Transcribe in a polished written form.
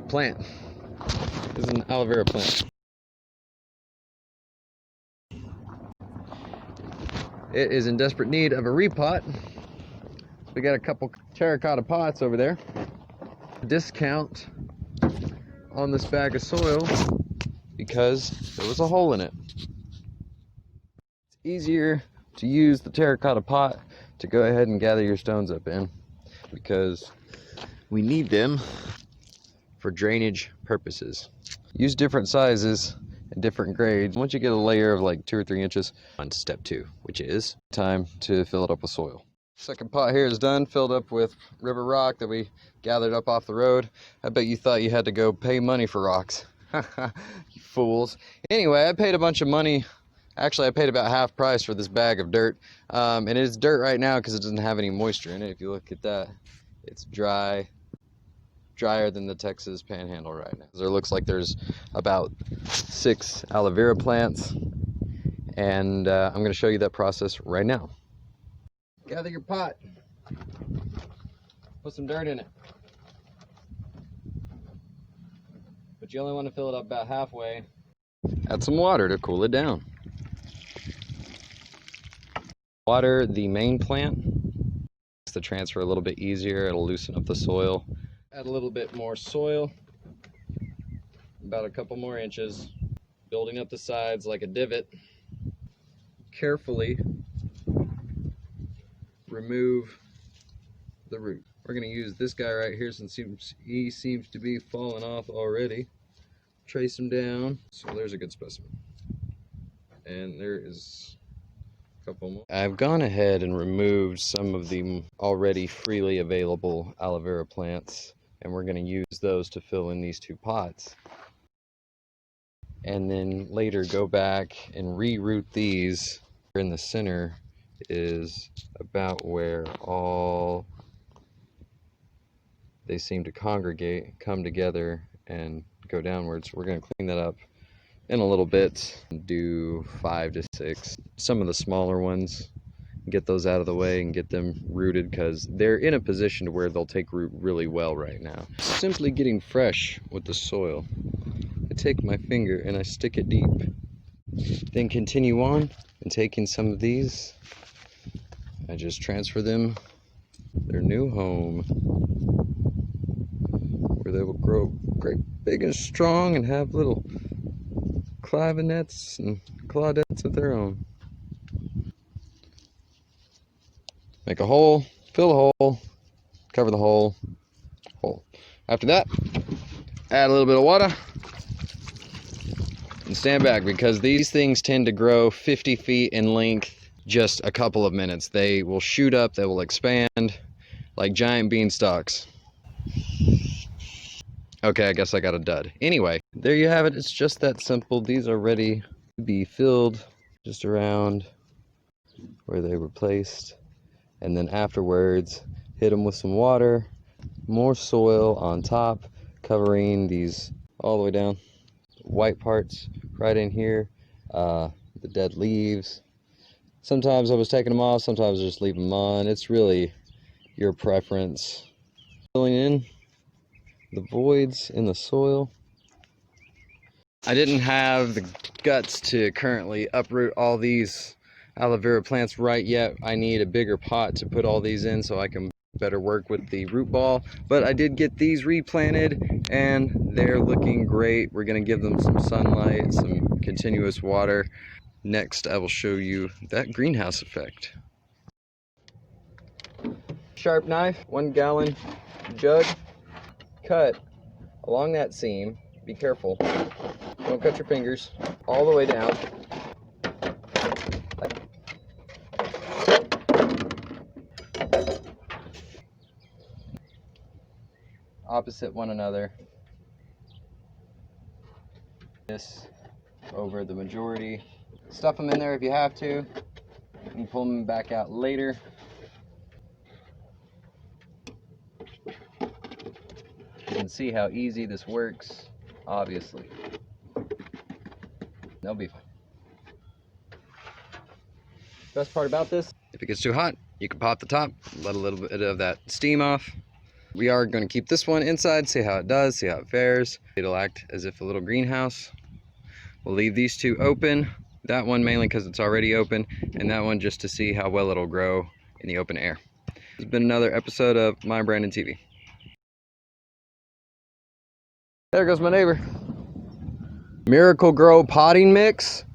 plant. This is an aloe vera plant. It is in desperate need of a repot. We got a couple terracotta pots over there. Discount on this bag of soil because there was a hole in it. It's easier to use the terracotta pot to go ahead and gather your stones up in because we need them for drainage purposes. Use different sizes and different grades. Once you get a layer of like 2 or 3 inches, on to step 2, which is time to fill it up with soil. Second pot here is done, filled up with river rock that we gathered up off the road. I bet you thought you had to go pay money for rocks. You fools. Anyway, I paid a bunch of money. Actually, I paid about half price for this bag of dirt. And it is dirt right now because it doesn't have any moisture in it. If you look at that, it's dry. Drier than the Texas Panhandle right now. There looks like there's about 6 aloe vera plants. And I'm going to show you that process right now. Gather your pot. Put some dirt in it. But you only want to fill it up about halfway. Add some water to cool it down. Water the main plant. Makes the transfer a little bit easier. It'll loosen up the soil. Add a little bit more soil. About a couple more inches. Building up the sides like a divot. Carefully remove the root. We're going to use this guy right here since he seems to be falling off already. Trace him down. So there's a good specimen. And there is a couple more. I've gone ahead and removed some of the already freely available aloe vera plants, and we're going to use those to fill in these 2 pots. And then later go back and re-root these. In the center is about where all they seem to congregate, come together and go downwards. We're going to clean that up in a little bit and do 5 to 6. Some of the smaller ones, get those out of the way and get them rooted because they're in a position to where they'll take root really well right now. Simply getting fresh with the soil. I take my finger and I stick it deep. Then continue on and taking some of these, I just transfer them their new home where they will grow great big and strong and have little clavinets and claudettes of their own. Make a hole, fill the hole, cover the hole. After that, add a little bit of water and stand back because these things tend to grow 50 feet in length just a couple of minutes. They will shoot up, they will expand like giant beanstalks. Okay, I guess I got a dud. Anyway, there you have it. It's just that simple. These are ready to be filled just around where they were placed. And then afterwards, hit them with some water, more soil on top, covering these all the way down. White parts right in here, the dead leaves. Sometimes I was taking them off, sometimes I just leave them on. It's really your preference. Filling in the voids in the soil. I didn't have the guts to currently uproot all these aloe vera plants right yet. I need a bigger pot to put all these in so I can better work with the root ball, but I did get these replanted and they're looking great. We're going to give them some sunlight, some continuous water. Next I will show you that greenhouse effect. Sharp knife, 1 gallon jug, cut along that seam. Be careful, don't cut your fingers, all the way down. Opposite one another. This over the majority. Stuff them in there if you have to. You can pull them back out later. You can see how easy this works, obviously. They'll be fine. Best part about this, if it gets too hot, you can pop the top, let a little bit of that steam off, We are going to keep this one inside, see how it does, see how it fares. It'll act as if a little greenhouse. We'll leave these two open. That one mainly because it's already open, and that one just to see how well it'll grow in the open air. This has been another episode of MyBrandonTV. There goes my neighbor. Miracle Grow potting mix.